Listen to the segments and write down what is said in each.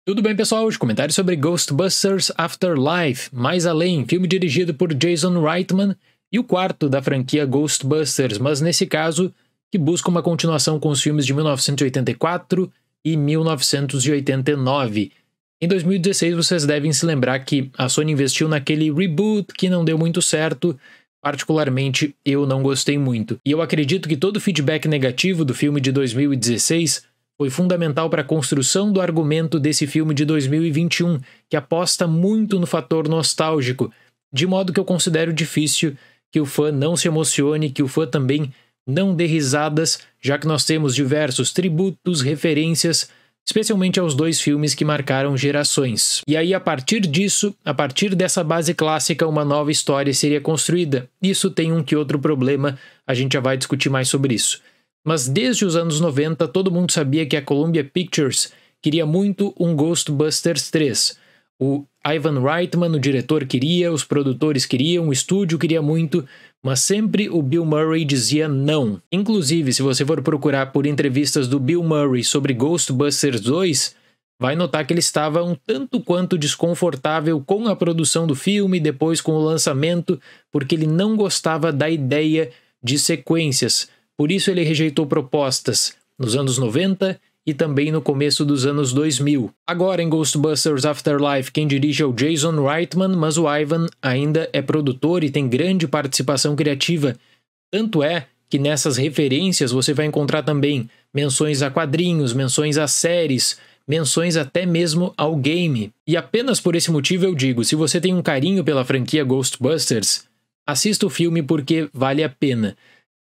Tudo bem, pessoal? Hoje comentário sobre Ghostbusters Afterlife, Mais Além, filme dirigido por Jason Reitman e o quarto da franquia Ghostbusters, mas nesse caso que busca uma continuação com os filmes de 1984 e 1989. Em 2016 vocês devem se lembrar que a Sony investiu naquele reboot que não deu muito certo, particularmente eu não gostei muito. E eu acredito que todo o feedback negativo do filme de 2016 foi fundamental para a construção do argumento desse filme de 2021, que aposta muito no fator nostálgico, de modo que eu considero difícil que o fã não se emocione, que o fã também não dê risadas, já que nós temos diversos tributos, referências, especialmente aos dois filmes que marcaram gerações. E aí, a partir disso, a partir dessa base clássica, uma nova história seria construída. Isso tem um que outro problema, a gente já vai discutir mais sobre isso. Mas desde os anos 90, todo mundo sabia que a Columbia Pictures queria muito um Ghostbusters 3. O Ivan Reitman, o diretor, queria, os produtores queriam, o estúdio queria muito, mas sempre o Bill Murray dizia não. Inclusive, se você for procurar por entrevistas do Bill Murray sobre Ghostbusters 2, vai notar que ele estava um tanto quanto desconfortável com a produção do filme, depois com o lançamento, porque ele não gostava da ideia de sequências. Por isso ele rejeitou propostas nos anos 90 e também no começo dos anos 2000. Agora em Ghostbusters Afterlife quem dirige é o Jason Reitman, mas o Ivan ainda é produtor e tem grande participação criativa. Tanto é que nessas referências você vai encontrar também menções a quadrinhos, menções a séries, menções até mesmo ao game. E apenas por esse motivo eu digo, se você tem um carinho pela franquia Ghostbusters, assista o filme porque vale a pena.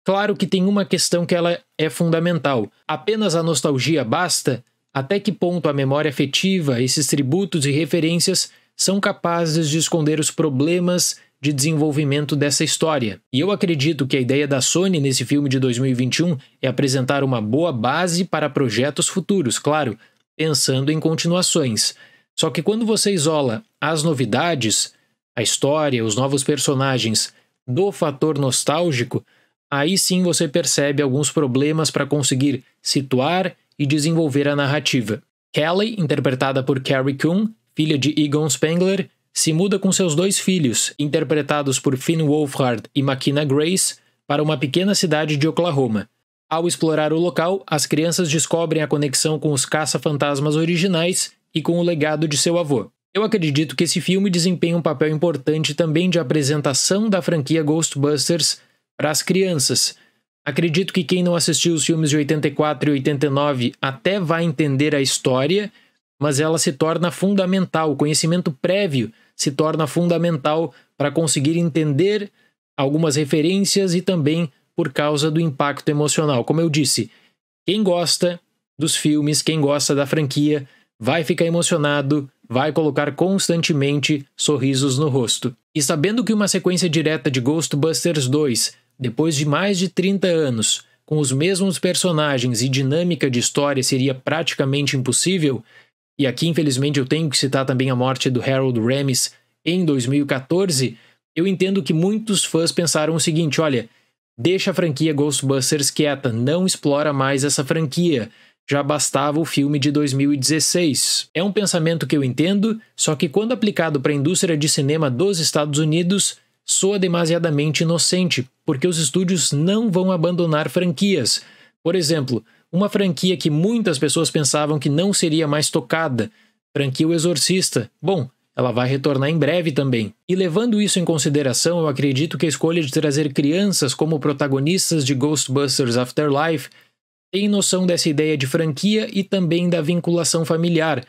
Claro que tem uma questão que ela é fundamental. Apenas a nostalgia basta? Até que ponto a memória afetiva, esses tributos e referências são capazes de esconder os problemas de desenvolvimento dessa história? E eu acredito que a ideia da Sony nesse filme de 2021 é apresentar uma boa base para projetos futuros, claro, pensando em continuações. Só que quando você isola as novidades, a história, os novos personagens, do fator nostálgico, aí sim você percebe alguns problemas para conseguir situar e desenvolver a narrativa. Kelly, interpretada por Carrie Coon, filha de Egon Spengler, se muda com seus dois filhos, interpretados por Finn Wolfhard e Makina Grace, para uma pequena cidade de Oklahoma. Ao explorar o local, as crianças descobrem a conexão com os caça-fantasmas originais e com o legado de seu avô. Eu acredito que esse filme desempenha um papel importante também de apresentação da franquia Ghostbusters para as crianças. Acredito que quem não assistiu os filmes de 84 e 89 até vai entender a história, mas ela se torna fundamental, o conhecimento prévio se torna fundamental para conseguir entender algumas referências e também por causa do impacto emocional. Como eu disse, quem gosta dos filmes, quem gosta da franquia, vai ficar emocionado, vai colocar constantemente sorrisos no rosto. E sabendo que uma sequência direta de Ghostbusters 2 depois de mais de 30 anos, com os mesmos personagens e dinâmica de história seria praticamente impossível, e aqui infelizmente eu tenho que citar também a morte do Harold Ramis em 2014, eu entendo que muitos fãs pensaram o seguinte, olha, deixa a franquia Ghostbusters quieta, não explora mais essa franquia, já bastava o filme de 2016. É um pensamento que eu entendo, só que quando aplicado para a indústria de cinema dos Estados Unidos, soa demasiadamente inocente, porque os estúdios não vão abandonar franquias. Por exemplo, uma franquia que muitas pessoas pensavam que não seria mais tocada, franquia O Exorcista. Bom, ela vai retornar em breve também. E levando isso em consideração, eu acredito que a escolha de trazer crianças como protagonistas de Ghostbusters Afterlife tem noção dessa ideia de franquia e também da vinculação familiar.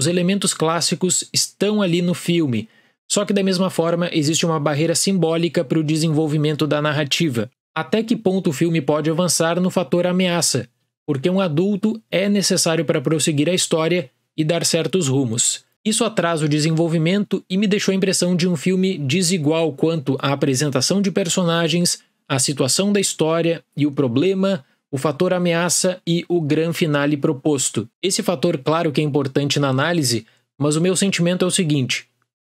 Os elementos clássicos estão ali no filme. Só que da mesma forma existe uma barreira simbólica para o desenvolvimento da narrativa. Até que ponto o filme pode avançar no fator ameaça? Porque um adulto é necessário para prosseguir a história e dar certos rumos. Isso atrasa o desenvolvimento e me deixou a impressão de um filme desigual quanto à apresentação de personagens, a situação da história e o problema, o fator ameaça e o grande finale proposto. Esse fator, claro que é importante na análise, mas o meu sentimento é o seguinte,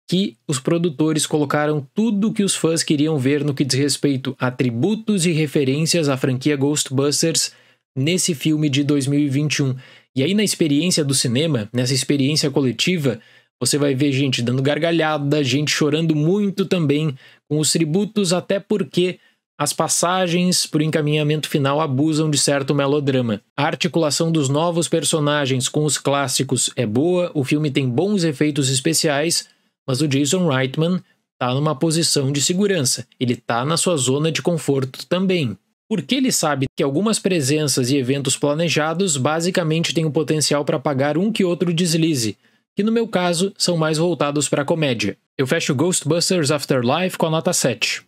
que os produtores colocaram tudo o que os fãs queriam ver no que diz respeito a tributos e referências à franquia Ghostbusters nesse filme de 2021. E aí na experiência do cinema, nessa experiência coletiva, você vai ver gente dando gargalhada, gente chorando muito também, com os tributos, até porque as passagens para o encaminhamento final abusam de certo melodrama. A articulação dos novos personagens com os clássicos é boa, o filme tem bons efeitos especiais, mas o Jason Reitman está numa posição de segurança, ele está na sua zona de conforto também. Porque ele sabe que algumas presenças e eventos planejados basicamente têm o potencial para apagar um que outro deslize, que no meu caso são mais voltados para a comédia. Eu fecho Ghostbusters Afterlife com a nota 7.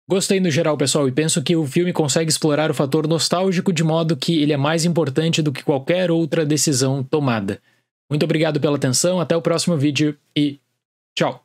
Gostei no geral, pessoal, e penso que o filme consegue explorar o fator nostálgico de modo que ele é mais importante do que qualquer outra decisão tomada. Muito obrigado pela atenção, até o próximo vídeo e tchau!